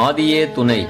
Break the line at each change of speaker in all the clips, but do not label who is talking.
ஆதியே துணை.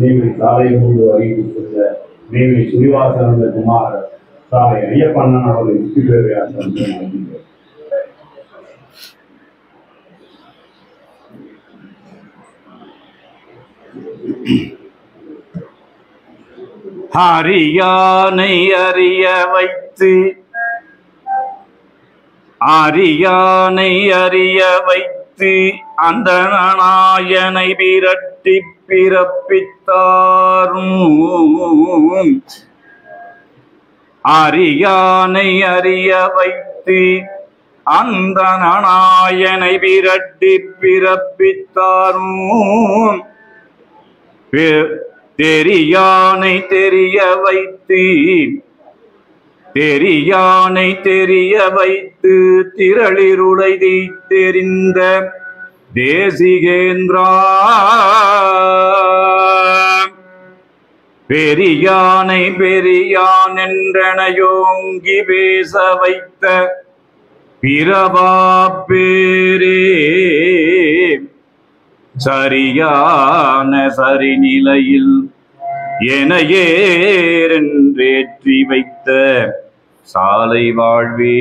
நெய்வேலி சாலை மூன்று அறிவித்துள்ள நெய்வேலி சுரிவாசன குமார சாலை ஐயப்பண்ணன் அவர்கள் வெற்றி பெறுகிறார்.
அரியானை அறிய வைத்து அந்த நாயனை விரட்டி பிறப்பித்தாரும். அரியானை அறிய வைத்து அந்த நாயனை விரட்டி பிறப்பித்தாரும். தெரியானை தெரிய வைத்து திரளிருளை தெரிந்த தேசிகேந்திரா. பெரியான் என்றனையோங்கி பேச வைத்த பிறவா பேரே. சரியான சரிநிலையில் எனையேறென்றேற்றி வைத்த சாலை வாழ்வே.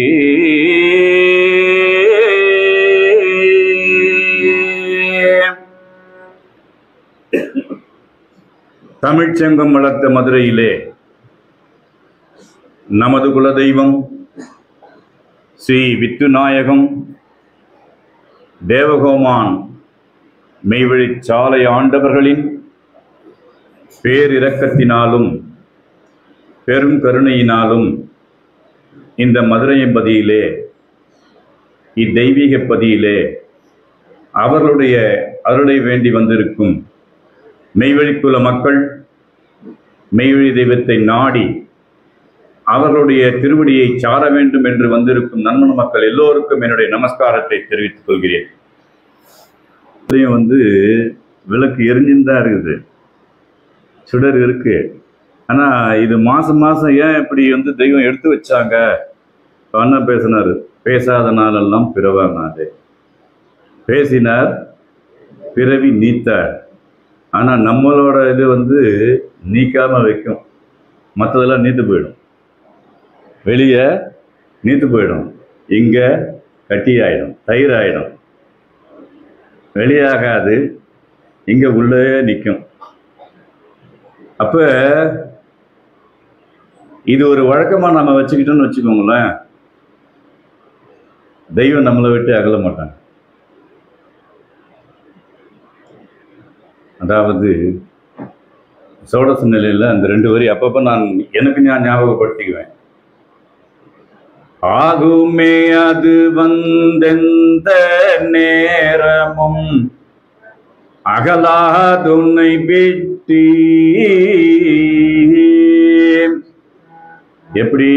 தமிழ்ச்சங்கம் வளர்த்த மதுரையிலே நமது குலதெய்வம் ஸ்ரீ வித்துநாயகம் தேவகோமான் மெய்வழி சாலை ஆண்டவர்களின் பேரிரக்கத்தினாலும் பெரும் கருணையினாலும் இந்த மதுரையம்பதியிலே இத்தெய்வீக பதியிலே அவர்களுடைய அருளை வேண்டி வந்திருக்கும் மெய்வழிக்குல மக்கள், மெய்வழி தெய்வத்தை நாடி அவர்களுடைய திருவடியை சார வேண்டும் என்று வந்திருக்கும் நண்பன் மக்கள் எல்லோருக்கும் என்னுடைய நமஸ்காரத்தை தெரிவித்துக் கொள்கிறேன். விளக்கு எரிஞ்சுதான் இருக்குது, சுடர் இருக்கு. ஆனா இது மாசம் ஏன் இப்படி தெய்வம் எடுத்து வச்சாங்க? அண்ணன் பேசினாரு, பேசாத நாளெல்லாம் பிறவானாதே, பேசினார் பிறவி நீத்தார். ஆனா நம்மளோட இது நீக்காம வைக்கும், மற்றதெல்லாம் நீத்து போயிடும், வெளியே நீத்து போயிடும், இங்க கட்டி ஆயிடும், தயிர் ஆயிடும், வெளியாகாது, இங்க உள்ளே நிற்கும். அப்ப இது ஒரு வழக்கமா நம்ம வச்சுக்கிட்டோம்னு வச்சுக்கோங்களேன், தெய்வம் நம்மளை விட்டு அகல மாட்டாங்க. அதாவது சோடச நிலையில அந்த 2 வரி அப்பப்ப எனக்கு ஞாபகப்படுத்திக்குவேன். ஆகுமே அது வந்தெந்த நேரமும் அகலாதுன்னை விட்டி. எப்படி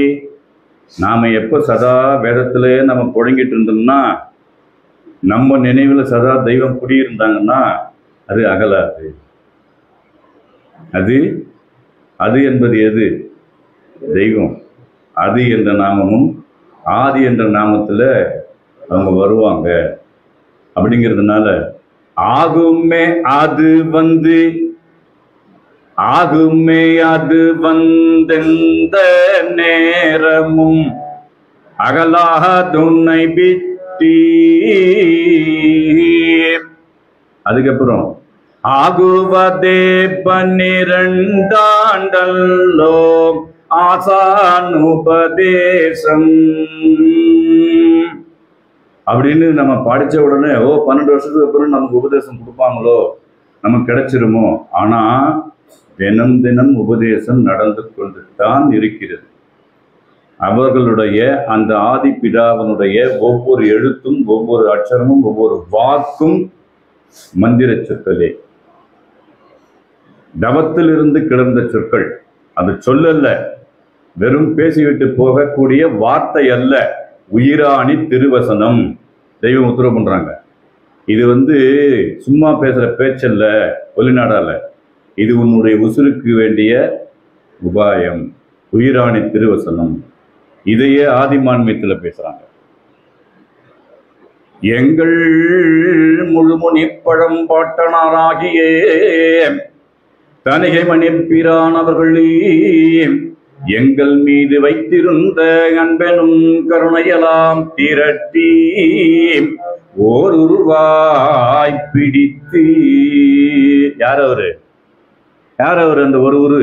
நாம எப்ப சதா வேதத்திலே நம்ம புழங்கிட்டு இருந்தோம்னா, நம்ம நினைவுல சதா தெய்வம் குடியிருந்தாங்கன்னா அது அகலாது. அது என்பது எது? தெய்வம். அது என்ற நாமமும் ஆதி என்ற நாமத்துல அவங்க வருவாங்க. அப்படிங்கிறதுனால ஆகுமே அது வந்தெந்த நேரமும் அகலாதுன்னை விட்டி. அதுக்கப்புறம் ஆகுவதே 12 ஆண்டல்லோ ஆசானுபதேசம் அப்படின்னு நம்ம படிச்ச உடனே 12 வருஷத்துக்கு அப்புறம் நமக்கு உபதேசம் கொடுப்பாங்களோ, நமக்கு கிடைச்சிருமோ? ஆனா தினம் தினம் உபதேசம் நடந்து கொண்டு தான் இருக்கிறது. அவர்களுடைய அந்த ஆதி பிதாவினுடைய ஒவ்வொரு எழுத்தும், ஒவ்வொரு அட்சரமும், ஒவ்வொரு வாக்கும் மந்திர சொற்களே. தவத்திலிருந்து கிளர்ந்த சொற்கள். அது சொல்லல்ல, வெறும் பேசிவிட்டு போகக்கூடிய வார்த்தை அல்ல, உயிராணி திருவசனம். தெய்வம் உத்தரவு பண்றாங்க. இது சும்மா பேசுற பேச்சல்ல, வெளிநாடால. இது உன்னுடைய உசுருக்கு வேண்டிய உபாயம், உயிராணி திருவசனம். இதையே ஆதிமான்மியத்தில் பேசுறாங்க. எங்கள் முழுமுனி பழம்பாட்டனாராகிய தனிகை மணிப்பிரான் அவர்களே, எங்கள் மீது வைத்திருந்த அன்பெனும் கருணையெல்லாம் திரட்டி ஓர் உருவாய் பிடித்து. யார் அவரு? யார் அவரு? அந்த ஒரு உரு,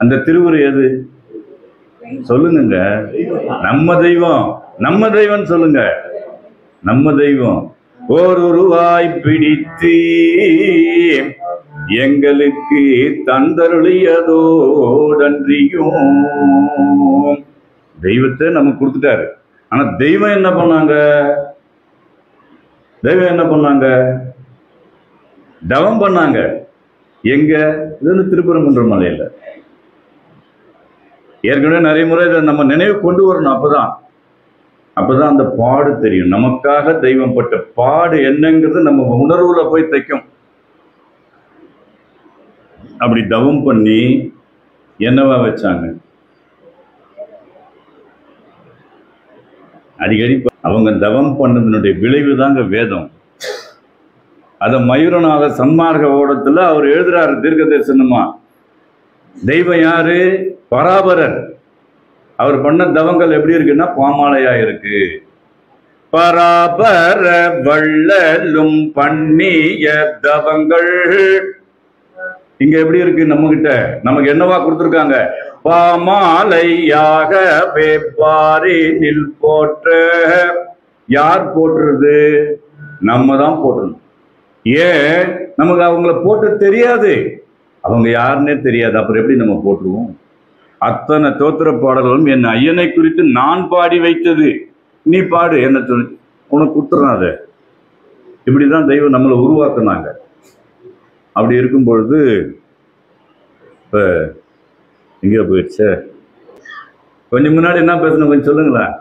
அந்த திருவுரு எது சொல்லுங்க. நம்ம தெய்வம், நம்ம தெய்வம் சொல்லுங்க. நம்ம தெய்வம் ஓர் உருவாய் பிடித்து எங்களுக்கு தந்தருளியதோடன்றியும். தெய்வத்தை நமக்கு கொடுத்துட்டாரு. ஆனா தெய்வம் என்ன பண்ணாங்க? தெய்வம் என்ன பண்ணாங்க? தவம் பண்ணாங்க. எங்க? இது திருப்பரங்குன்ற மலையில. ஏற்கனவே நிறைய முறை இதை நம்ம நினைவு கொண்டு வரணும். அப்பதான் அந்த பாடு தெரியும். நமக்காக தெய்வம் பட்ட பாடு என்னங்கிறது நம்ம உணர்வுல போய் தைக்கும். அப்படி தவம் பண்ணி என்னவா வச்சாங்க? அடிக்கடி அவங்க தவம் பண்ணதனுடைய விளைவு தாங்க வேதம். அத மயூரநாத சன்மார்க்க ஓடத்துல அவர் எழுதுறாரு தீர்க்க தரிசனமா. தெய்வம் யாரு? பராபரர். அவர் பண்ண தவங்கள் எப்படி இருக்குன்னா பாமாலையா இருக்கு. பராபர வள்ளலும் பண்ணிய தவங்கள் இங்க எப்படி இருக்கு? நம்ம கிட்ட நமக்கு என்னவா கொடுத்துருக்காங்க? பாமாலையாக வேப்பாரி நில் போற்ற. யார் போட்டுறது? நம்ம தான் போட்டுருணும். ஏன்? நமக்கு அவங்கள போட்டு தெரியாது, அவங்க யாருன்னே தெரியாது. அப்புறம் எப்படி நம்ம போட்டுருவோம்? அத்தனை தோத்திர பாடல்களும் என் ஐயனை குறித்து நான் பாடி வைத்தது. நீ பாடு, என்ன சொல்லி உனக்கு குத்துறாத. இப்படிதான் தெய்வம் நம்மளை உருவாக்குனாங்க. அப்படி இருக்கும் பொழுது இப்ப எங்கேயோ போயிடுச்சு. கொஞ்சம் முன்னாடி என்ன பேசணும் கொஞ்சம் சொல்லுங்களேன்.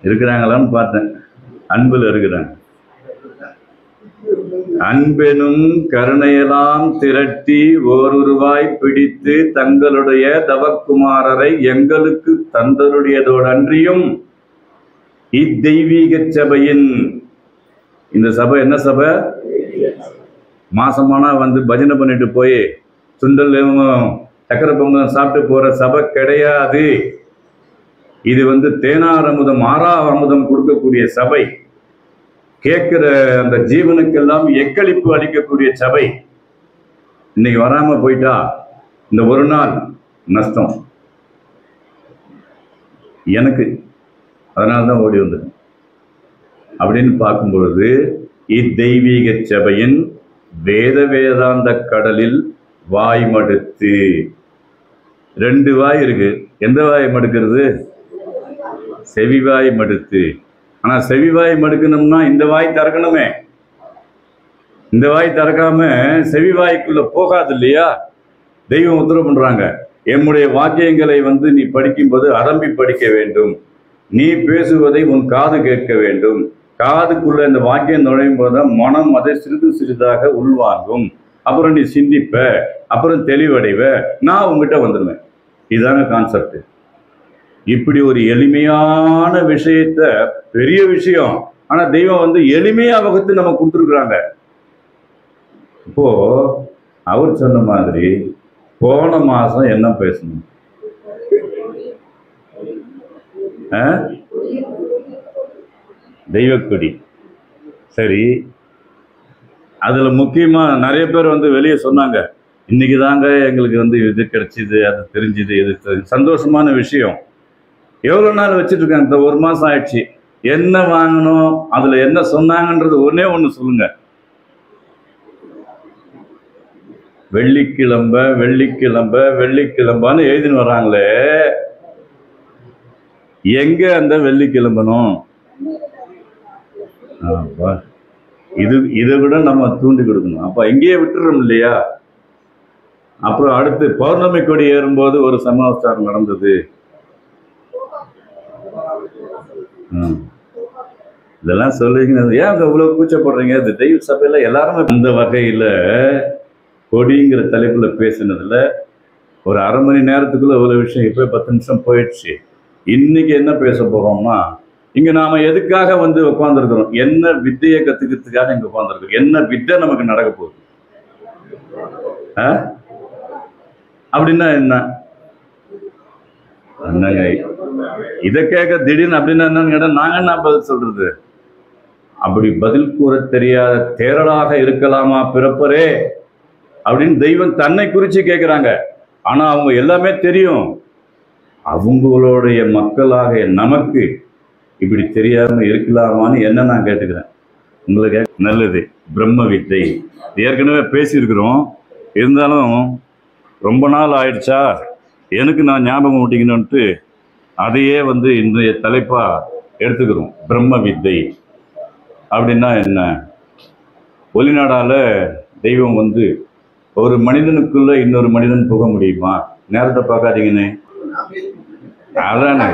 இருக்கிறாங்களான்னு பார்த்தேன். அன்புல இருக்கிறாங்க. அன்பெனும் கருணையெல்லாம் திரட்டி ஓருருவாய் பிடித்து தங்களுடைய தவக்குமாரரை எங்களுக்கு தந்தருடையதோடு அன்றியும் இத்தெய்வீக சபையின், இந்த சபை என்ன சபை? மாசமானா பஜனை பண்ணிட்டு போய் சுண்டல் சக்கரை பொங்கல் சாப்பிட்டு போற சபை கிடையாது. இது தேனார் அமுதம், ஆறா அமுதம் கொடுக்கக்கூடிய சபை. கேட்கிற அந்த ஜீவனுக்கெல்லாம் எக்களிப்பு அளிக்கக்கூடிய சபை. இன்னைக்கு வராம போயிட்டா இந்த ஒரு நாள் நஷ்டம் எனக்கு. அதனால்தான் ஓடி வந்தது. அப்படின்னு பார்க்கும் பொழுது இத்தெய்வீக சபையின் வேத வேதாந்த கடலில் வாய் மடுத்து. 2 வாய் இருக்கு. எந்த வாய் மடுக்கிறது? செவிவாய் மடுத்து. ஆனா செவிவாய் மடுக்கணும்னா இந்த வாய் திறக்கணுமே. இந்த வாய் திறக்காம செவிவாய்க்குள்ள போகாது இல்லையா? தெய்வம் உத்தரவு பண்றாங்க, என்னுடைய வாக்கியங்களை நீ படிக்கும்போது அடம்பி படிக்க வேண்டும். நீ பேசுவதை உன் காது கேட்க வேண்டும். காதுக்குள்ள இந்த வாக்கியம் நுழையும் போதுதான் மனம் அதை சிறிது சிறிதாக உள்வாங்கும். அப்புறம் நீ சிந்திப்ப, அப்புறம் தெளிவடைவ, நான் உங்ககிட்ட வந்துடுவேன். இதுதாங்க கான்செப்ட். இப்படி ஒரு எளிமையான விஷயத்த, பெரிய விஷயம், ஆனா தெய்வம் எளிமையா வகுத்து நம்ம கொடுத்துருக்குறாங்க. இப்போ அவர் சொன்ன மாதிரி போன மாசம் என்ன பேசணும்? தெய்வக்கொடி. சரி, அதுல முக்கியமா நிறைய பேர் வெளியே சொன்னாங்க, இன்னைக்கு தாங்க எங்களுக்கு இது கிடைச்சிது, அது தெரிஞ்சுது, இது சந்தோஷமான விஷயம். எவ்வளவு நாள் வச்சுட்டு இருக்காங்க? இந்த 1 மாசம் ஆயிடுச்சு. என்ன வாங்கணும், அதுல என்ன சொன்னாங்கன்றது ஒண்ணே ஒண்ணு சொல்லுங்க. வெள்ளிக்கிழம்ப வெள்ளிக்கிழம்ப வெள்ளிக்கிழம்பான்னு எழுதின்னு வராங்களே, எங்க அந்த வெள்ளிக்கிழம்பணும்? இதை விட நம்ம தூண்டி கொடுக்கணும். அப்ப எங்கேயே விட்டுறோம் இல்லையா? அப்புறம் அடுத்து பௌர்ணமி கொடி ஏறும்போது ஒரு சமாச்சாரம் நடந்தது. இதெல்லாம் சொல்லுவீங்க, ஏன் இவ்வளவு கூச்சப்படுறீங்க? இது தெய்வ சபையில எல்லாருமே அந்த வகையில கொடிங்கிற தலைப்புல பேசினதுல ஒரு அரை மணி நேரத்துக்குள்ள இவ்வளவு விஷயம். இப்ப 10 நிமிஷம் போயிடுச்சு. இன்னைக்கு என்ன பேச போறோம்னா, இங்க நாம எதுக்காக வந்து உட்கார்ந்துருக்கிறோம்? என்ன வித்தையை கத்துக்கிறதுக்காக இங்க உட்கார்ந்துருக்கோம்? என்ன வித்தை நமக்கு நடக்க போகுது? அப்படின்னா என்னங்க இதை கேட்க திடீர்னு அப்படின்னா என்னன்னு கேட்டா நாங்க என்ன பதில் சொல்றது? அப்படி பதில் கூற தெரியாத தேரலாக இருக்கலாமா பிறப்பரே அப்படின்னு தெய்வம் தன்னை குறிச்சு கேட்கிறாங்க. ஆனா அவங்க எல்லாமே தெரியும். அவங்களுடைய மக்களாக நமக்கு இப்படி தெரியாம இருக்கலாமான்னு என்ன நான் கேட்டுக்கிறேன். உங்களுக்கு நல்லது. பிரம்ம வித்தை ஏற்கனவே பேசியிருக்கிறோம். இருந்தாலும் ரொம்ப நாள் ஆயிடுச்சா, எனக்கு நான் ஞாபகம் ஊட்டிக்கணும்ட்டு அதையே வந்து இன்றைய தலைப்பா எடுத்துக்கிறோம். பிரம்ம வித்தை அப்படின்னா என்ன? வெளிநாடால தெய்வம் வந்து ஒரு மனிதனுக்குள்ள இன்னொரு மனிதன் போக முடியுமா? நேரத்தை பார்க்காதீங்கன்னு. அதானே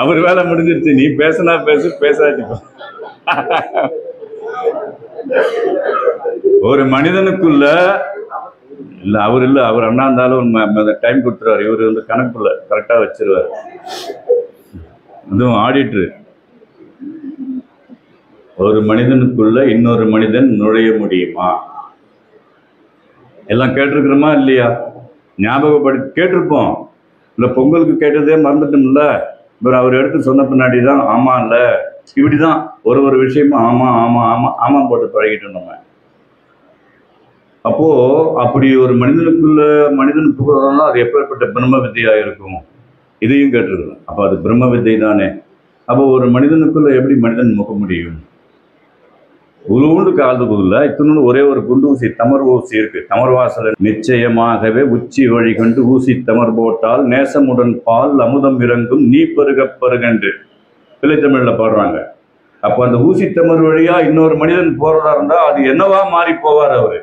அவர் வேலை முடிஞ்சிருச்சு. நீ பேசினா பேசு, பேசாச்சு. ஒரு மனிதனுக்குள்ள இல்ல, அவர் இல்ல, அவர் அண்ணா இருந்தாலும் டைம் கொடுத்துருவாரு. இவர் வந்து கணக்குள்ள கரெக்டா வச்சிருவாரு. அதுவும் ஆடிட்டரு. ஒரு மனிதனுக்குள்ள இன்னொரு மனிதன் நுழைய முடியுமா? எல்லாம் கேட்டிருக்கிறோமா இல்லையா? ஞாபகப்படுத்தி கேட்டிருப்போம். இல்ல பொங்கலுக்கு கேட்டதே மறந்துட்டோம்ல. இவர் அவர் எடுத்து சொன்ன பின்னாடிதான் ஆமா இல்ல இப்படிதான் ஒரு விஷயமா ஆமா ஆமா ஆமா ஆமா போட்டு பழகிட்டோம் நம்ம. அப்போ அப்படி ஒரு மனிதனுக்குள்ள மனிதன் புகழனா அது எப்பேற்பட்ட பிரம்ம வித்தையா இருக்கும்? இதையும் கேட்டிருக்கணும். அப்ப அது பிரம்ம வித்தை தானே. அப்போ ஒரு மனிதனுக்குள்ள எப்படி மனிதன் முக முடியும்? உருண்டு காலத்துக்குள்ள இத்தனு ஒரே ஒரு குண்டு ஊசி, தமர் ஊசி இருக்கு. தமர் வாசல நிச்சயமாகவே உச்சி வழி கண்டு ஊசி தமர் போட்டால் நேசமுடன் பால் அமுதம் இறங்கும் நீ பருக பருகன்று பிள்ளை தமிழ்ல பாடுறாங்க. அப்ப அந்த ஊசி தமர் வழியா இன்னொரு மனிதன் போறதா இருந்தா அது என்னவா மாறி போவார் அவரு?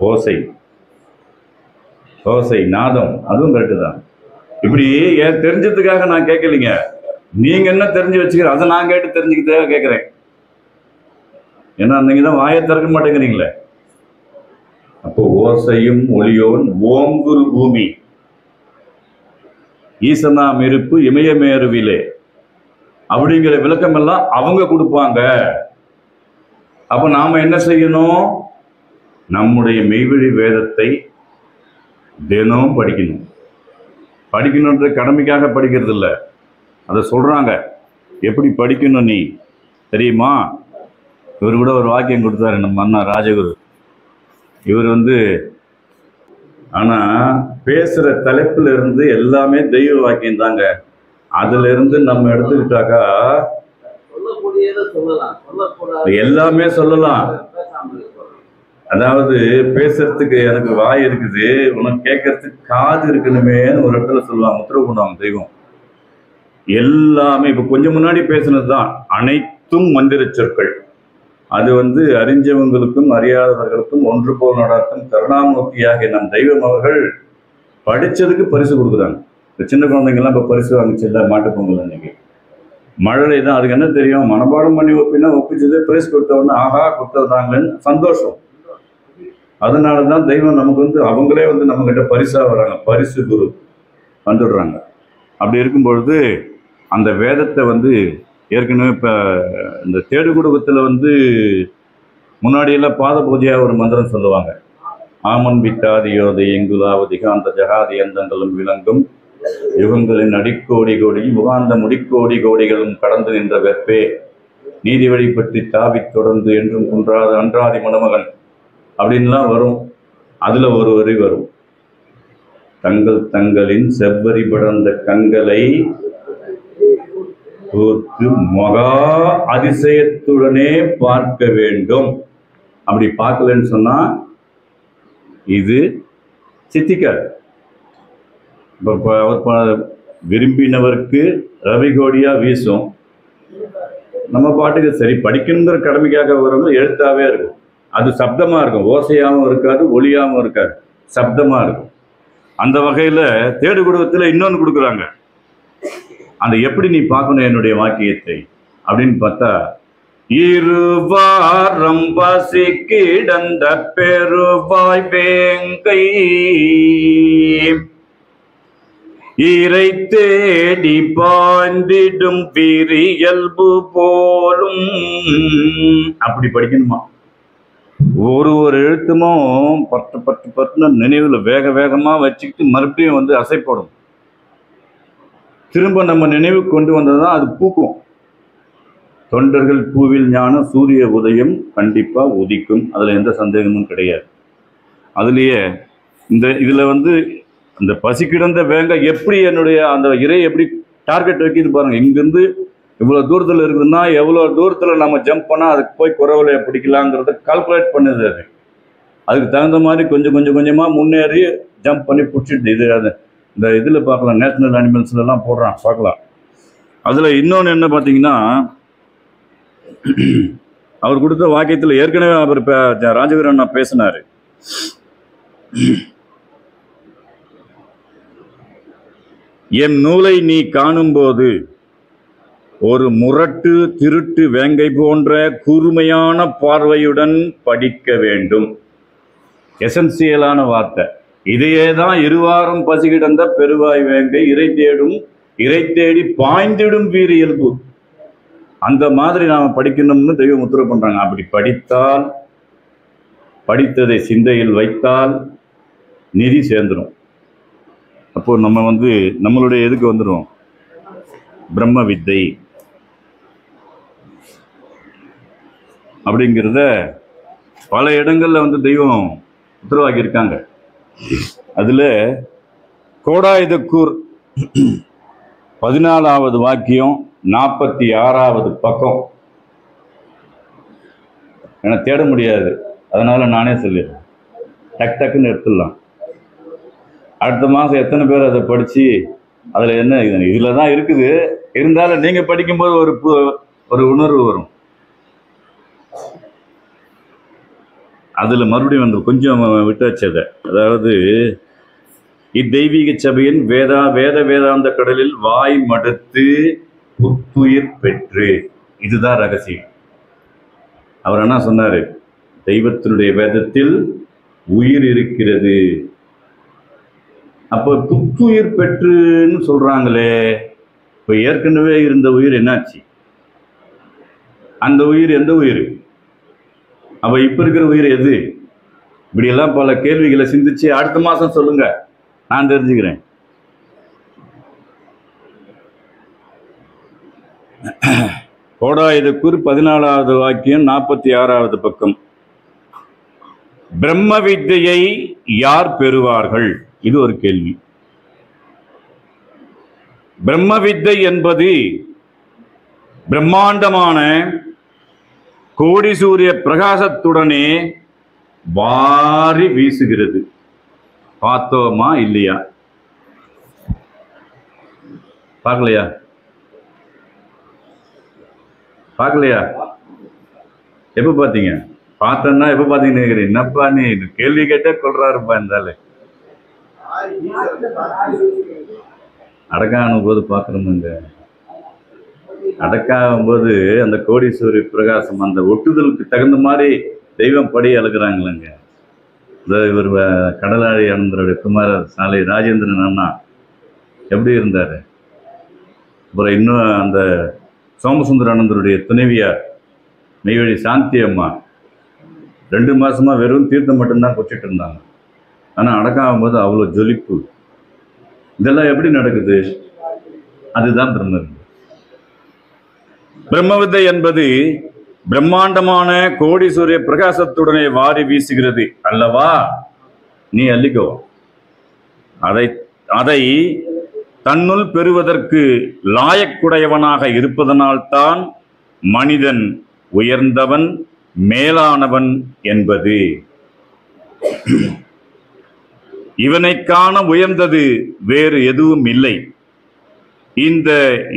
ஓசை, ஓசை நாதம், அதுவும் கரெக்டு தான். இப்படி ஏன் தெரிஞ்சதுக்காக நான் கேட்கலீங்க. நீங்க என்ன தெரிஞ்சு வச்சுக்கிற அதை நான் கேட்டு தெரிஞ்சுக்கிட்டே கேட்கிறேன். ஏன்னா நீங்க தான் வாயை திறக்க மாட்டேங்கிறீங்களே. அப்போ ஓசையும் ஒளியோன் ஓங்குரு பூமி ஈசனாம் இருப்பு இமயமேருவிலே அப்படிங்கிற விளக்கம் எல்லாம் அவங்க கொடுப்பாங்க. அப்ப நாம என்ன செய்யணும்? நம்முடைய மெய்வழி வேதத்தை தினம் படிக்கணும். படிக்கணுன்ற கடமைக்காக படிக்கிறது இல்லை, அதை சொல்றாங்க. எப்படி படிக்கணும் நீ தெரியுமா? இவர் கூட ஒரு வாக்கியம் கொடுத்தாரு நம்ம அண்ணா ராஜகுரு. இவர் வந்து ஆனா பேசுற தலைப்புல இருந்து எல்லாமே தெய்வ வாக்கியம் தாங்க. அதுல இருந்து நம்ம எடுத்துக்கிட்டாக்கா எல்லாமே சொல்லலாம். அதாவது பேசுறதுக்கு எனக்கு வாய் இருக்குது, உனக்கு கேட்கறதுக்கு காது இருக்கணுமேன்னு ஒரு இடத்துல சொல்லுவாங்க, உத்தரவு பண்ணுவாங்க தெய்வம். எல்லாமே இப்ப கொஞ்சம் முன்னாடி பேசினதுதான் அனைத்தும் மந்திர சொற்கள். அது வந்து அறிஞ்சவங்களுக்கும் அறியாதவர்களுக்கும் ஒன்று போல் நடாத்தும் கருணாமூர்த்தியாக நம் தெய்வம் அவர்கள் படிச்சதுக்கு பரிசு கொடுக்குறாங்க. இந்த சின்ன குழந்தைங்கெல்லாம் இப்ப பரிசு வாங்கிச்சல மாட்டு பொங்கல் அன்னைக்கு மழலை தான். அதுக்கு என்ன தெரியும்? மனப்பாடம் பண்ணி ஒப்பினா ஒப்பிச்சது பரிசு கொடுத்தவொடனே ஆஹா கொடுத்ததாங்கன்னு சந்தோஷம். அதனாலதான் தெய்வம் நமக்கு வந்து அவங்களே வந்து நம்ம கிட்ட பரிசா வராங்க, பரிசு குரு வந்துடுறாங்க. அப்படி இருக்கும் பொழுது அந்த வேதத்தை வந்து ஏற்கனவே இப்போ இந்த தேடு குடும்பத்தில் வந்து முன்னாடியெல்லாம் பாத பூஜையாக ஒரு மந்திரம் சொல்லுவாங்க. ஆமன் விட்டாதி யோதை எங்குலாவது திகாந்த ஜகாதி எந்தங்களும் விளங்கும் யுகங்களின் அடிக்கோடி கோடியும் முகாந்த முடிக்கோடி கோடிகளும் கடந்து நின்ற வெப்பே நீதி வழிபற்றி தாவி தொடர்ந்து என்றும் குன்றாத அன்றாதி மணமகன் அப்படின்லாம் வரும். அதில் ஒரு வரி வரும், தங்கள் தங்களின் செவ்வரி படர்ந்த கண்களை மகா அதிசயத்துடனே பார்க்க வேண்டும். அப்படி பார்க்கலன்னு சொன்னா இது சித்திக்காது. இப்போ அவர் விரும்பினவருக்கு ரவி கோடியா வீசும். நம்ம பாட்டுக்கு சரி படிக்கணுங்கிற கடமைக்காக வரவங்க எழுத்தாவே இருக்கும். அது சப்தமா இருக்கும், ஓசையாகவும் இருக்காது, ஒளியாகவும் இருக்காது, சப்தமா இருக்கும். அந்த வகையில தேடு குடும்பத்தில் இன்னொன்று கொடுக்குறாங்க. அந்த எப்படி நீ பார்க்கணும் என்னுடைய வாக்கியத்தை அப்படின்னு பார்த்தா, இருவாரம் பசி கிடந்த பெருவாய் வேங்கை இறை தேடி பாய்ந்திடும் விரியல்பு போலும். அப்படி படிக்கணுமா? ஒரு எழுத்துமும் பட்டு பட்டு பட்டுன்னு நினைவுல வேக வேகமா வச்சுக்கிட்டு மறுபடியும் வந்து அசைப்படும். திரும்ப நம்ம நினைவு கொண்டு வந்ததுதான் அது பூக்கும். தொண்டர்கள் பூவில் ஞான சூரிய உதயம் கண்டிப்பா உதிக்கும், அதுல எந்த சந்தேகமும் கிடையாது. அதுலயே இதுல வந்து அந்த பசி கிடந்த வேங்க எப்படி என்னுடைய அந்த இறை எப்படி டார்கெட் வைக்கிது பாருங்க. இங்கிருந்து இவ்வளவு தூரத்துல இருக்குதுன்னா எவ்வளவு தூரத்துல நம்ம ஜம்ப் பண்ணா அதுக்கு போய் குறவலையை பிடிக்கலாங்கிறத கால்குலேட் பண்ணுது. அதுக்கு தகுந்த மாதிரி கொஞ்சமா முன்னேறி ஜம்ப் பண்ணி பிடிச்சிட்டு இது இந்த இதுல பார்க்கலாம், நேஷனல் அனிமல்ஸ்ல எல்லாம் போடுறான் பார்க்கலாம். அதுல இன்னொன்னு என்ன பார்த்தீங்கன்னா, அவர் கொடுத்த வாக்கியத்தில் ஏற்கனவே அவர் ராஜவீரன் பேசினாரு. என் நூலை நீ காணும்போது ஒரு முரட்டு திருட்டு வேங்கை போன்ற கூர்மையான பார்வையுடன் படிக்க வேண்டும். எசென்சியலான வார்த்தை. இதையே தான் இருவாரம் பசி கிடந்த பெருவாய் வேங்கை இறை தேடி பாய்ந்திடும் வீரியல்பு. அந்த மாதிரி நாம படிக்கணும்னு தெய்வம் உத்தரவு பண்றாங்க. அப்படி படித்தால், படித்ததை சிந்தையில் வைத்தால் நிதி சேர்ந்துடும். அப்போ நம்ம வந்து நம்மளுடைய எதுக்கு வந்துடும், பிரம்ம வித்தை அப்படிங்கிறத பல இடங்கள்ல வந்து தெய்வம் உத்தரவாக்கி இருக்காங்க. அதுல கோடாயுதக்கூர் 14வது வாக்கியம் 46வது பக்கம். எனக்கு தேட முடியாது, அதனால நானே சொல்லிடுறேன், டக்குன்னு எடுத்துடலாம். அடுத்த மாதம் எத்தனை பேர் அதை படித்து அதில் என்ன இதில் தான் இருக்குது, இருந்தாலும் நீங்கள் படிக்கும்போது ஒரு உணர்வு வரும். அதில் மறுபடியும் வந்து கொஞ்சம் விட்டு வச்சதை, அதாவது இத்தெய்வீக சபையின் வேதாந்த கடலில் வாய் மடுத்து புத்துயிர் பெற்று, இதுதான் ரகசியம். அவர் என்ன சொன்னாரு, தெய்வத்தினுடைய வேதத்தில் உயிர் இருக்கிறது. அப்போ புத்துயிர் பெற்றுன்னு சொல்றாங்களே, இப்போ ஏற்கனவே இருந்த உயிர் என்னாச்சு? அந்த உயிர் எந்த உயிர்? அப்ப இப்ப இருக்கிற உயிர் எது? இப்படி எல்லாம் பல கேள்விகளை சிந்திச்சு அடுத்த மாசம் சொல்லுங்க, நான் தெரிஞ்சுக்கிறேன். கோடாயுதக்கூர் 14வது வாக்கியம் 46வது பக்கம். பிரம்ம வித்தையை யார் பெறுவார்கள்? இது ஒரு கேள்வி. பிரம்ம வித்தை என்பது பிரம்மாண்டமான கோடி சூரிய பிரகாசத்துடனே வாரி வீசுகிறது. பார்த்தோமா இல்லையா? பார்க்கலையா? எப்ப பாத்தீங்க? பார்த்தன்னா எப்ப பாத்தீங்கன்னு என்னப்பா நீ கேள்வி கேட்டே கொள்றாருப்பா. இருந்தாலே அடக்காகும் போது பாக்குறோமுங்க. அடக்காகும் போது அந்த கோடீஸ்வரி பிரகாசம் அந்த ஒட்டுதலுக்கு தகுந்த மாதிரி தெய்வம் படி அழுகிறாங்களங்க. இவர் கடலாடி அனந்தருடைய குமாரர் சாலை ராஜேந்திரன் அண்ணா எப்படி இருந்தாரு? அப்புறம் இன்னும் அந்த சோமசுந்தர ஆனந்தருடைய துணைவியார் மெய்வழி சாந்தி அம்மா 2 மாசமா வெறும் தீர்த்தம் மட்டும்தான் குடிச்சிட்டு இருந்தாங்க. ஆனா அடக்காகும் போது அவ்வளவு ஜொலிப்பு. இதெல்லாம் எப்படி நடக்குது? அதுதான் பிரம்மவித்தை என்பது பிரம்மாண்டமான கோடி சூரிய பிரகாசத்துடனே வாரி வீசுகிறது அல்லவா? நீ அள்ளிக்கோ. அதை தன்னுள் பெறுவதற்கு லாயக்குடையவனாக இருப்பதனால்தான் மனிதன் உயர்ந்தவன், மேலானவன் என்பது. இவனை காண உயர்ந்தது வேறு எதுவும் இல்லை. இந்த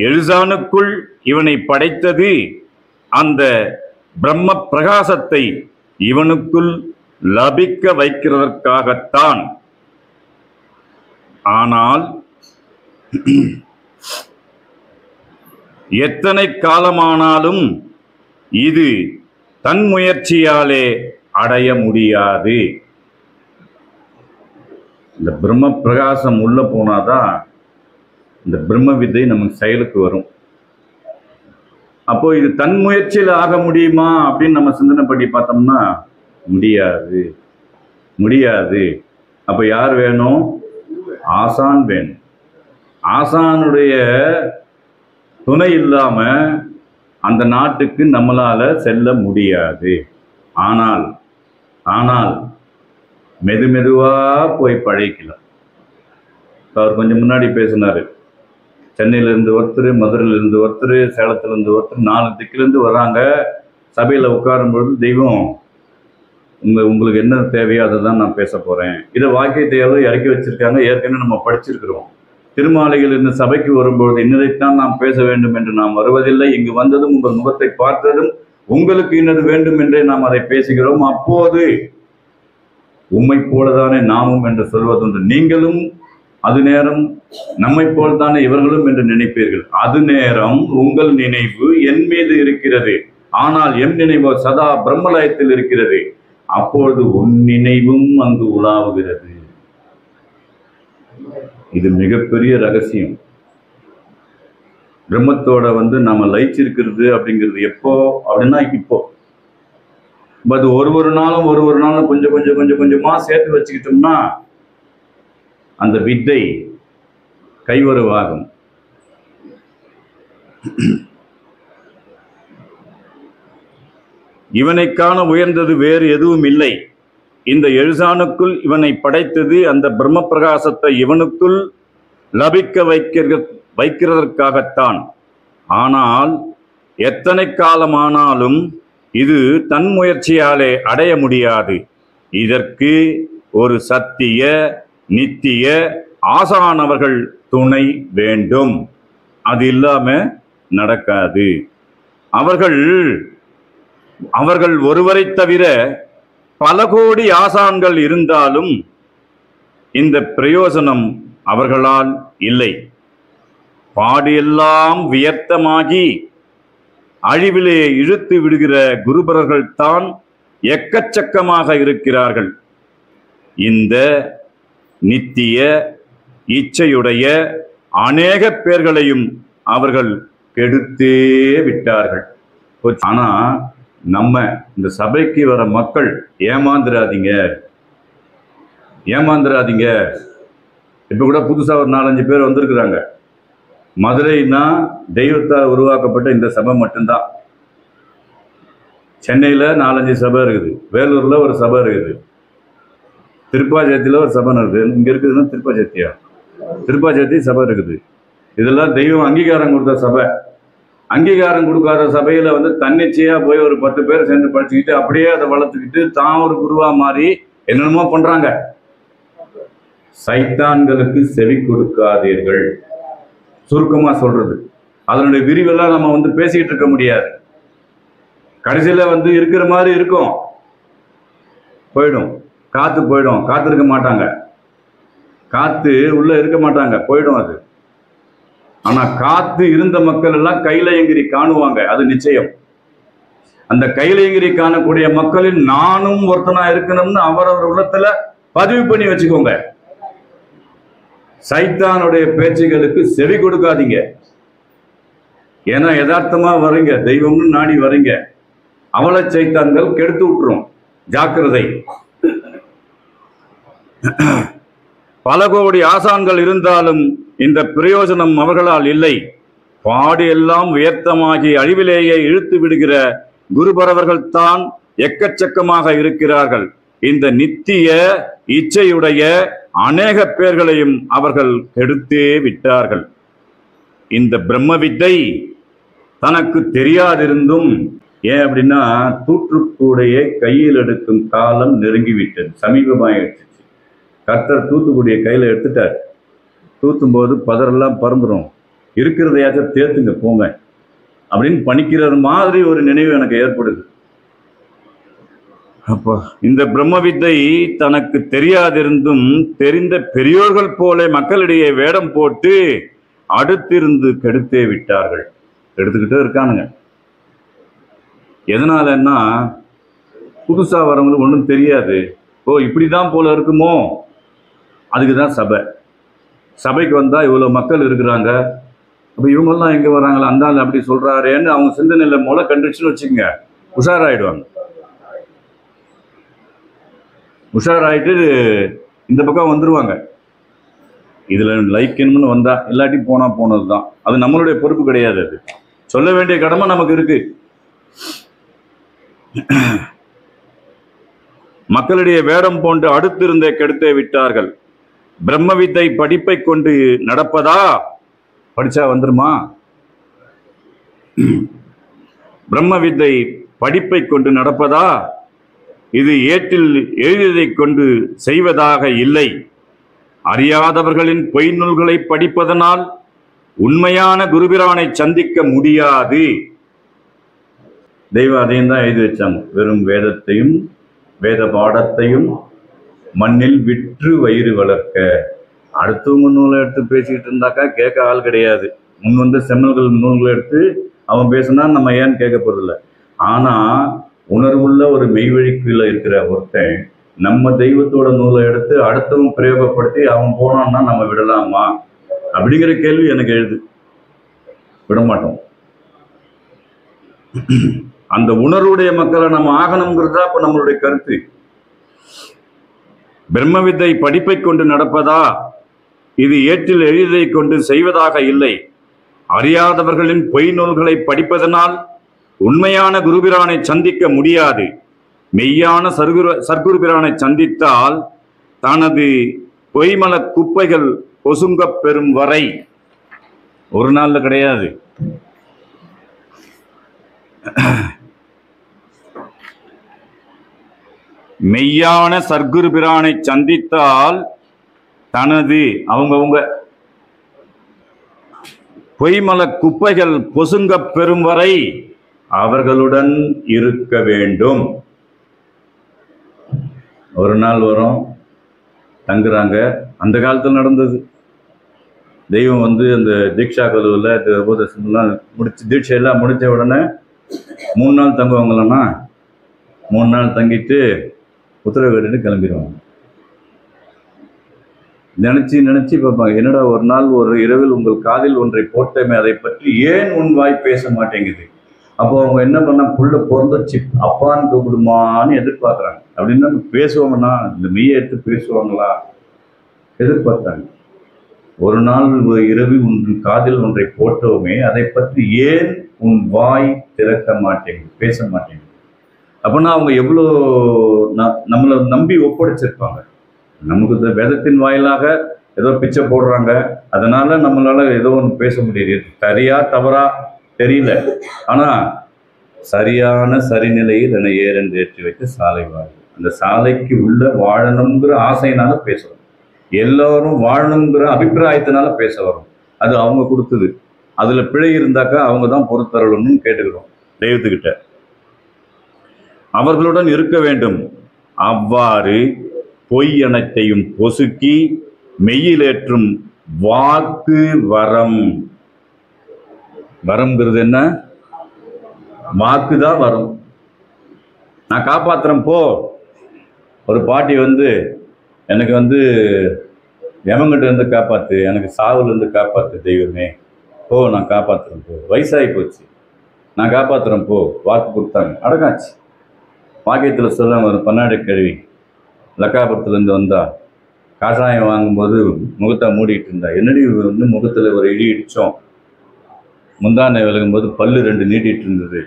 எழுசானுக்குள் இவனை படைத்தது அந்த பிரம்ம பிரகாசத்தை இவனுக்குள் லபிக்க வைக்கிறதற்காகத்தான். ஆனால் எத்தனை காலமானாலும் இது தன் முயற்சியாலே அடைய முடியாது. இந்த பிரம்ம பிரகாசம் உள்ள போனாதான் இந்த பிரம்ம வித்தை நமக்கு செயலுக்கு வரும். அப்போ இது தன் முயற்சியில் ஆக முடியுமா அப்படின்னு நம்ம சிந்தனை பண்ணி பார்த்தோம்னா முடியாது, முடியாது. அப்ப யார் வேணும்? ஆசான் வேணும். ஆசானுடைய துணை இல்லாம அந்த நாட்டுக்கு நம்மளால செல்ல முடியாது. ஆனால் ஆனால் மெதுவா போய் பழகிக்கலாம். அவர் கொஞ்சம் முன்னாடி பேசினாரு, சென்னையிலேருந்து ஒருத்தர், மதுரையிலேருந்து ஒருத்தர், சேலத்துலேருந்து ஒருத்தர், 4 திக்கிலேருந்து வராங்க. சபையில் உட்காரும்பொழுது தெய்வம் உங்களுக்கு என்ன தேவையோ அதை தான் நான் பேச போகிறேன். இதை வாக்கிய தேவை இறக்கி வச்சிருக்காங்க. ஏற்கனவே நம்ம படிச்சிருக்கிறோம். திருமாலையில் இருந்து சபைக்கு வரும்பொழுது இன்னதைத்தான் நாம் பேச வேண்டும் என்று நாம் வருவதில்லை. இங்கு வந்ததும் உங்கள் முகத்தை பார்த்ததும் உங்களுக்கு இன்னது வேண்டும் என்றே நாம் அதை பேசுகிறோம். அப்போது உம்மை போலதானே நாமும் என்று சொல்வதுண்டு. நீங்களும் அது நேரம் நம்மை போல்தானே இவர்களும் என்று நினைப்பீர்கள். அது நேரம் உங்கள் நினைவு என் மீது இருக்கிறது. ஆனால் என் நினைவோ சதா பிரம்மலயத்தில் இருக்கிறது. அப்பொழுது உன் நினைவும் அங்கு உலாவுகிறது. இது மிகப்பெரிய ரகசியம். பிரம்மத்தோட நாம லயிச்சிருக்கிறது அப்படிங்கிறது எப்போ அப்படின்னா இப்போ. அது ஒரு நாளும் கொஞ்சம் கொஞ்சமா சேர்த்து வச்சுக்கிட்டோம்னா அந்த வித்தை கைவருவாகும். இவனை காண உயர்ந்தது வேறு எதுவும் இல்லை. இந்த எழுசானுக்குள் இவனை படைத்தது அந்த பிரம்ம பிரகாசத்தை இவனுக்குள் லபிக்க வைக்கிறதற்காகத்தான். ஆனால் எத்தனை காலமானாலும் இது தன் முயற்சியாலே அடைய முடியாது. இதற்கு ஒரு சத்திய நித்திய ஆசானவர்கள் துணை வேண்டும். அது இல்லாம நடக்காது. அவர்கள் ஒருவரை தவிர பல கோடி ஆசான்கள் இருந்தாலும் இந்த பிரயோஜனம் அவர்களால் இல்லை. பாடியெல்லாம் வியர்த்தமாகி அழிவிலே இழுத்து விடுகிற குருபரர்கள் தான் எக்கச்சக்கமாக இருக்கிறார்கள். இந்த நித்திய இச்சையுடைய அநேக பேர்களையும் அவர்கள் கெடுத்தே விட்டார்கள். ஆனா நம்ம இந்த சபைக்கு வர மக்கள் ஏமாந்துடாதீங்க. இப்ப கூட புதுசா ஒரு 4-5 பேர் வந்திருக்கிறாங்க. மதுரைனா தெய்வத்தால் உருவாக்கப்பட்ட இந்த சபை மட்டும்தான். சென்னையில 4-5 சபை இருக்குது, வேலூர்ல ஒரு சபை இருக்குது, திருப்பாச்சேத்தியில ஒரு சபை இருக்குது. இங்க இருக்குதுன்னா திருப்பாச்சேத்தி சபை இருக்குது. இதெல்லாம் தெய்வம் அங்கீகாரம் கொடுத்த சபை. அங்கீகாரம் கொடுக்காத சபையில தன்னிச்சையா போய் ஒரு 10 பேர் சேர்ந்து படிச்சுக்கிட்டு அப்படியே அதை வளர்த்துக்கிட்டு தான் ஒரு குருவா மாறி என்னென்னமோ பண்றாங்க. சைத்தான்களுக்கு செவி கொடுக்காதீர்கள். சுருக்கமா சொல்றது. அதனுடைய விரிவெல்லாம் நம்ம பேசிக்கிட்டு இருக்க முடியாது. கடைசியில இருக்கிற மாதிரி இருக்கும், போயிடும். காத்து போயிடும். காத்து இருக்க மாட்டாங்க, காத்து உள்ள இருக்க மாட்டாங்க, போயிடும் அது. ஆனா காத்து இருந்த மக்கள் எல்லாம் கைலயங்கிரி காணுவாங்க, அது நிச்சயம். அந்த கைலயங்கிரி காணக்கூடிய மக்களில் நானும் ஒருத்தனா இருக்கணும்னு அவரவர் உள்ளத்துல பதிவு பண்ணி வச்சுக்கோங்க. சைத்தானுடைய பேச்சுகளுக்கு செவி கொடுக்காதீங்க. ஏன்னா யதார்த்தமா வரீங்க, தெய்வம்னு நாடி வரீங்க. அவளை சைத்தான்கள் கெடுத்து விட்டுரும். ஜாக்கிரதை. பல கோடி ஆசான்கள் இருந்தாலும் இந்த பிரயோஜனம் அவர்களால் இல்லை. பாடு எல்லாம் வியர்த்தமாகி அழிவிலேயே இழுத்து விடுகிற குருபரவர்கள் தான் எக்கச்சக்கமாக இருக்கிறார்கள். இந்த நித்திய இச்சையுடைய அநேக பேர்களையும் அவர்கள் கெடுத்தே விட்டார்கள். இந்த பிரம்ம வித்தை தனக்கு தெரியாதிருந்தும் ஏன் அப்படின்னா தூற்றுக்கூடையை கையில் எடுக்கும் காலம் நெருங்கிவிட்டது, சமீபமாயிடுச்சு. கர்த்தர் தூத்துக்குடியை கையில் எடுத்துட்டார். தூத்தும் போது பதரெல்லாம் பறந்துடும், இருக்கிறதையாச்சும் தேர்த்துங்க போங்க அப்படின்னு பணிக்கிறது மாதிரி ஒரு நினைவு எனக்கு ஏற்படுது. அப்போ இந்த பிரம்ம வித்தை தனக்கு தெரியாதிருந்தும் தெரிந்த பெரியோர்கள் போல மக்களிடையே வேடம் போட்டு அடுத்திருந்து கெடுத்தே விட்டார்கள். எடுத்துக்கிட்டே இருக்கானுங்க. எதனாலன்னா புதுசா வரவங்களுக்கு ஒன்றும் தெரியாது. ஓ இப்படிதான் போல இருக்குமோ, அதுக்குதான் சபைக்கு வந்தா இவ்வளவு மக்கள் இருக்கிறாங்க, அப்ப இவங்கெல்லாம் எங்க வராங்களா, அந்த ஆள் அப்படி சொல்றாரேன்னு அவங்க சிந்தனையில முளை கண்டுச்சுன்னு வச்சுக்கோங்க, உஷாராயிடுவாங்க. உஷாராயிட்டு இந்த பக்கம் வந்துருவாங்க. இதுல லைக்கணும்னு வந்தா, இல்லாட்டி போனதுதான். அது நம்மளுடைய பொறுப்பு கிடையாது. அது சொல்ல வேண்டிய கடமை நமக்கு இருக்கு. மக்களிடையே வேடம் போன்று அடுத்திருந்தே கெடுத்தே விட்டார்கள். பிரம்ம வித்தை படிப்பை கொண்டு நடப்பதா? படிச்சா வந்துருமா? பிரம்ம வித்தை படிப்பை கொண்டு நடப்பதா? இது ஏட்டில் எழுதியதை கொண்டு செய்வதாக இல்லை. அறியாதவர்களின் பொய் நூல்களை படிப்பதனால் உண்மையான குருபிரானை சந்திக்க முடியாது. தெய்வம் அதையும் தான் எழுதி வச்சாங்க. வெறும் வேதத்தையும் வேத பாடத்தையும் மண்ணில் விற்று வயிறு வளர்க்க. அடுத்தவங்க நூலை எடுத்து பேசிக்கிட்டு இருந்தாக்கா கேட்க ஆள் கிடையாது. முன் வந்து செம்மல்கள் நூல்களை எடுத்து அவன் பேசினா நம்ம ஏன்னு கேட்க போறதில்லை. ஆனா உணர்வுள்ள ஒரு மெய்வழிக்குள்ள இருக்கிற ஒருத்தன் நம்ம தெய்வத்தோட நூலை எடுத்து அடுத்தவன் பிரயோகப்படுத்தி அவன் போனான்னா நம்ம விடலாமா அப்படிங்கிற கேள்வி எனக்கு எழுது. விடமாட்டோம். அந்த உணர்வுடைய மக்களை நம்ம ஆகணுங்கிறதா இப்ப நம்மளுடைய கருத்து. பிரம்ம வித்தை படிப்பை கொண்டு நடப்பதா? இது ஏற்றில் எழுதியதை கொண்டு செய்வதாக இல்லை. அறியாதவர்களின் பொய் நூல்களை படிப்பதனால் உண்மையான குருபிரானை சந்திக்க முடியாது. மெய்யான சர்க்குருபிரானை சந்தித்தால் தனது பொய்மல குப்பைகள் பொசுங்க பெறும் வரை. ஒரு நாள்ல கிடையாது. மெய்யான சர்க்குரு பிரானை சந்தித்தால் தனது அவங்கவுங்க பொய்மல குப்பைகள் பொசுங்க பெறும் வரை அவர்களுடன் இருக்க வேண்டும். ஒரு நாள் வரும், தங்குறாங்க. அந்த காலத்தில் நடந்தது. தெய்வம் வந்து அந்த தீட்சா கழுவில் உபதேசம்லாம் முடிச்சு, தீட்சையெல்லாம் முடிச்ச உடனே 3 நாள் தங்குவாங்களன்னா 3 நாள் தங்கிட்டு உத்தரவு கிளம்பிடுவாங்க. நினைச்சு பார்ப்பாங்க, என்னடா ஒரு நாள் ஒரு இரவில் உங்கள் காதில் ஒன்றை போட்டமே, அதை பற்றி ஏன் உன் வாய் பேச மாட்டேங்குது? அப்போ அவங்க என்ன பண்ணா, புள்ள பிறந்துச்சு அப்பான்னு கூப்பிடுமான்னு எதிர்பார்க்குறாங்க. அப்படின்னா பேசுவாங்கன்னா இந்த மெய்யை எடுத்து பேசுவாங்களா எதிர்பார்த்தாங்க. ஒரு நாள் இரவில் உன் காதில் ஒன்றை போட்டோமே, அதை பற்றி ஏன் உன் வாய் திறக்க மாட்டேங்குது, பேச மாட்டேங்குது? அப்படின்னா அவங்க எவ்வளோ நம்மளை நம்பி ஒப்படைச்சிருப்பாங்க. நமக்கு இந்த வேதத்தின் வாயிலாக ஏதோ பிச்சை போடுறாங்க, அதனால நம்மளால ஏதோ ஒன்று பேச முடியுது. சரியா தவறா தெரியல, ஆனா சரியான சரிநிலையில் என்னை ஏறென்று ஏற்றி வைத்து சாலை வாழ்வு. அந்த சாலைக்கு உள்ள வாழணுங்கிற ஆசையினால பேசுறோம். எல்லாரும் வாழணுங்கிற அபிப்பிராயத்தினால பேச வரும். அது அவங்க கொடுத்தது. அதுல பிழை இருந்தாக்கா அவங்க தான் பொறுத்தரணும்னு கேட்டுக்கிறோம் தெய்வத்துக்கிட்ட. அவர்களுடன் இருக்க வேண்டும். அவ்வாறு பொய் அனைத்தையும் பொசுக்கி மெய்யிலேற்றும் வாக்கு வரம். வரம்ங்கிறது என்ன? வாக்குதான் வரும். நான் காப்பாத்துறேன் போ. ஒரு பாட்டி வந்து எனக்கு வந்து எவங்கிட்ட இருந்து காப்பாத்து, எனக்கு சாவுல இருந்து காப்பாத்து தெய்வமே, போ நான் காப்பாத்துறேன் போ. வயசாகி போச்சு, நான் காப்பாத்துறேன் போ. வாக்கு கொடுத்தாங்க, அடங்காச்சு. வாக்கியத்தில் சொல்ல ஒரு பன்னாடை கழுவி லக்காபுரத்துலேருந்து வந்தா, காஷாயம் வாங்கும்போது முகத்தை மூடிட்டு இருந்தா. என்னடி வந்து முகத்தில் ஒரு இடி இடித்தோம், முந்தானை விலகும்போது பல்லு 2 நீட்டிட்டு இருந்தது.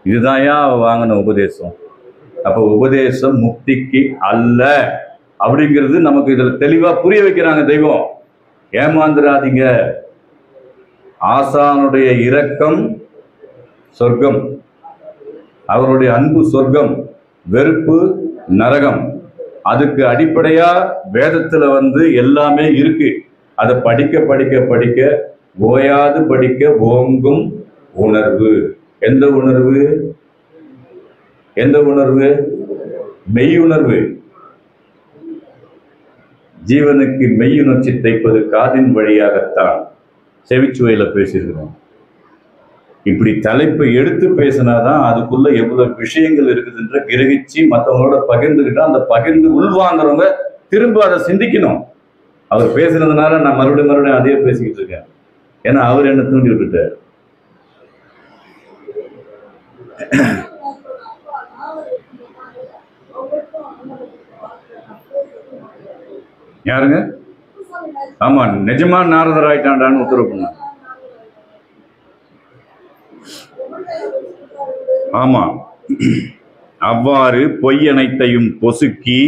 இதுதான்யா வாங்கின உபதேசம். அப்போ உபதேசம் முக்திக்கு அல்ல அப்படிங்கிறது நமக்கு இதில் தெளிவாக புரிய வைக்கிறாங்க தெய்வம். ஏமாந்துடாதீங்க. ஆசானுடைய இரக்கம் சொர்க்கம். அவருடைய அன்பு சொர்க்கம், வெறுப்பு நரகம். அதுக்கு அடிப்படையா வேதத்துல எல்லாமே இருக்கு. அதை படிக்க படிக்க படிக்க ஓயாது படிக்க ஓங்கும் உணர்வு. எந்த உணர்வு? எந்த உணர்வு? மெய் உணர்வு. ஜீவனுக்கு மெய்யுணர்ச்சி தைப்பது காதின் வழியாகத்தான். செவிச்சுவையில பேசியிருக்கிறோம். இப்படி தலைப்பை எடுத்து பேசினாதான் அதுக்குள்ள எவ்வளவு விஷயங்கள் இருக்குதுன்ற கிரகிச்சு மற்றவங்களோட பகிர்ந்துக்கிட்டா அந்த பகிர்ந்து உள்வாங்கிறவங்க திரும்ப அதை சிந்திக்கணும். அவர் பேசுனதுனால நான் மறுபடியும் அதே பேசிக்கிட்டு இருக்கேன். ஏன்னா அவர் என்ன தூண்டி விட்டுட்டார். யாருங்க? ஆமா, நிஜமா நாரதர் ஆயிட்டாண்டான்னு உத்தரவு பண்ண. ஆமா, அவ்வாறு பொய் அனைத்தையும் பொசுக்கி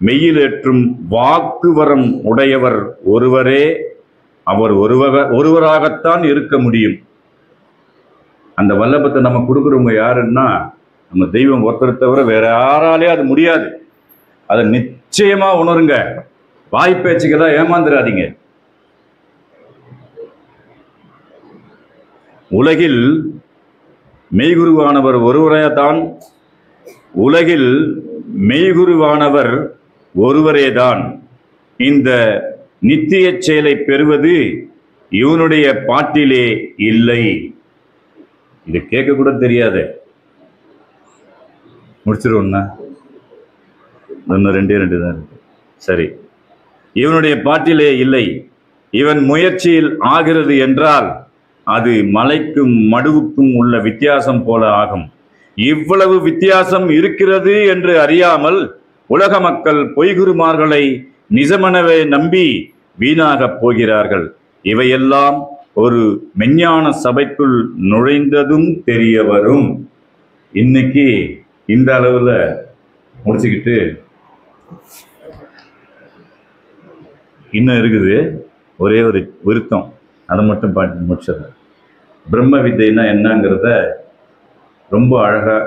மெய்யிலேற்றும் வாக்குவரம் உடையவர் ஒருவரே. அவர் ஒருவராகத்தான் இருக்க முடியும். அந்த வல்லபத்தை நம்ம கொடுக்குறவங்க யாருன்னா நம்ம தெய்வம் ஒருத்தர் தவிர வேற யாராலே அது முடியாது. அதை நிச்சயமா உணருங்க. வாய்ப்பேச்சுக்கெல்லாம் ஏமாந்துடாதீங்க. உலகில் மெய்குருவானவர் ஒருவரேதான். உலகில் மெய்குருவானவர் ஒருவரேதான். இந்த நித்திய செயலை பெறுவது இவனுடைய பாட்டிலே இல்லை. இது கேட்க கூட தெரியாது. முடிச்சிருவோம்னா இன்னும் ரெண்டே தான் இருக்கு. சரி, இவனுடைய பாட்டிலே இல்லை. இவன் முயற்சியில் ஆகிறது என்றால் அது மலைக்கும் மடுவுக்கும் உள்ள வித்தியாசம் போல ஆகும். இவ்வளவு வித்தியாசம் இருக்கிறது என்று அறியாமல் உலக மக்கள் பொய்குருமார்களை நிஜமெனவே நம்பி வீணாக போகிறார்கள். இவையெல்லாம் ஒரு மெஞ்ஞான சபைக்குள் நுழைந்ததும் தெரிய வரும். இன்னைக்கு இந்த அளவுல முடிச்சுக்கிட்டு இன்னும் இருக்குது ஒரே ஒரு விருத்தம், அதை மட்டும் பாட்டு முடிச்சிடுறேன். பிரம்ம வித்தைன்னா என்னங்கிறத ரொம்ப அழகா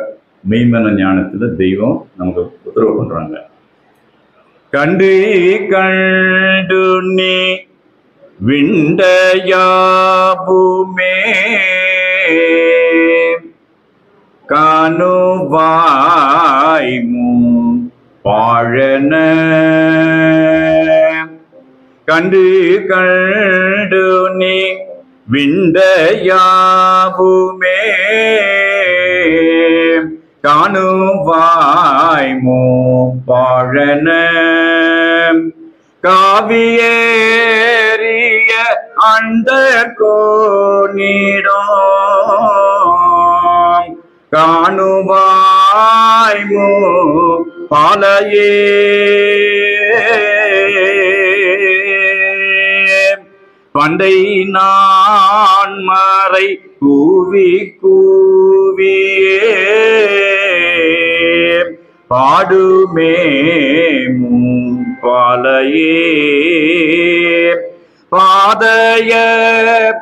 மெய்மன ஞானத்துல தெய்வம் நமக்கு உத்தரவு பண்றாங்க. கண்டு கண்டு நீ விண்டையாபுமே காணுவாய்மு பாழன. கண்டு கண்டு நீ விண்டையாபுமே காணுவாய்மோ பாழன. காவியேறிய அண்டர் கோணிடம் காணுவாய்மோ பாலையே. பண்டை நான் மறை கூவி கூவியே பாடுமே பாலையே. பாதைய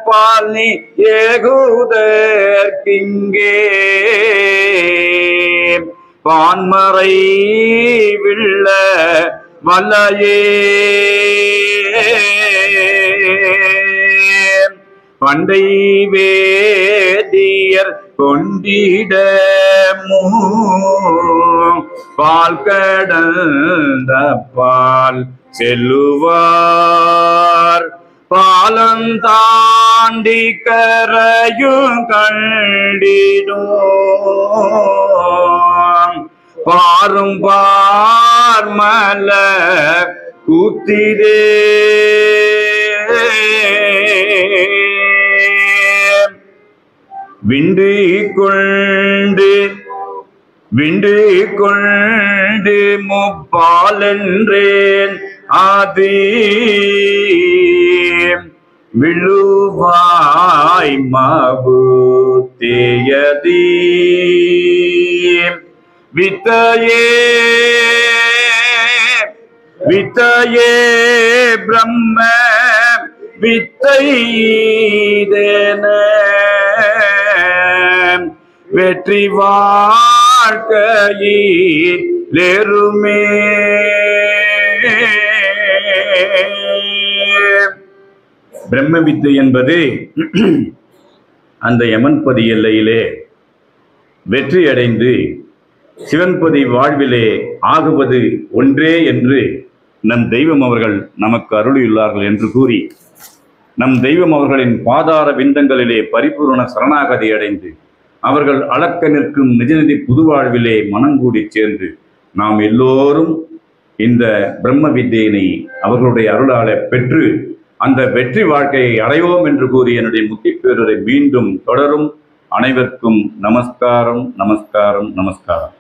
பாலி ஏகுதற்கிங்கே பான்மறை விள்ள வலையே. பண்டை வேதியர் கொண்டிட பால் கடந்த பால் செல்லுவார். பாலந்தாண்டி கரையும் கண்டிடும் பாரும் பார்மல கூத்திரே. விண்டு கொண்டு முப்பாலென்றேன் ஆதி விழுவாய் மபுத்தேயதி. வித்தையே பிரம்ம வித்தை வெற்றி வாழ்க்கையிலேறுமே. பிரம்ம வித்தை என்பது அந்த யமன்பதி எல்லையிலே வெற்றி அடைந்து சிவன்பதி வாழ்விலே ஆகுவது ஒன்றே என்று நம் தெய்வம் அவர்கள் நமக்கு அருளியுள்ளார்கள் என்று கூறி, நம் தெய்வம் அவர்களின் பாதார விந்தங்களிலே பரிபூரண சரணாகதி அடைந்து அவர்கள் அளக்க நிற்கும் நிஜநிதி புதுவாழ்விலே மனங்கூடி சேர்ந்து நாம் எல்லோரும் இந்த பிரம்ம வித்தியினை அவர்களுடைய அருளாலே பெற்று அந்த வெற்றி வாழ்க்கையை அடைவோம் என்று கூறி என்னுடைய முத்திப்பேரரை மீண்டும் தொடரும். அனைவருக்கும் நமஸ்காரம், நமஸ்காரம், நமஸ்காரம்.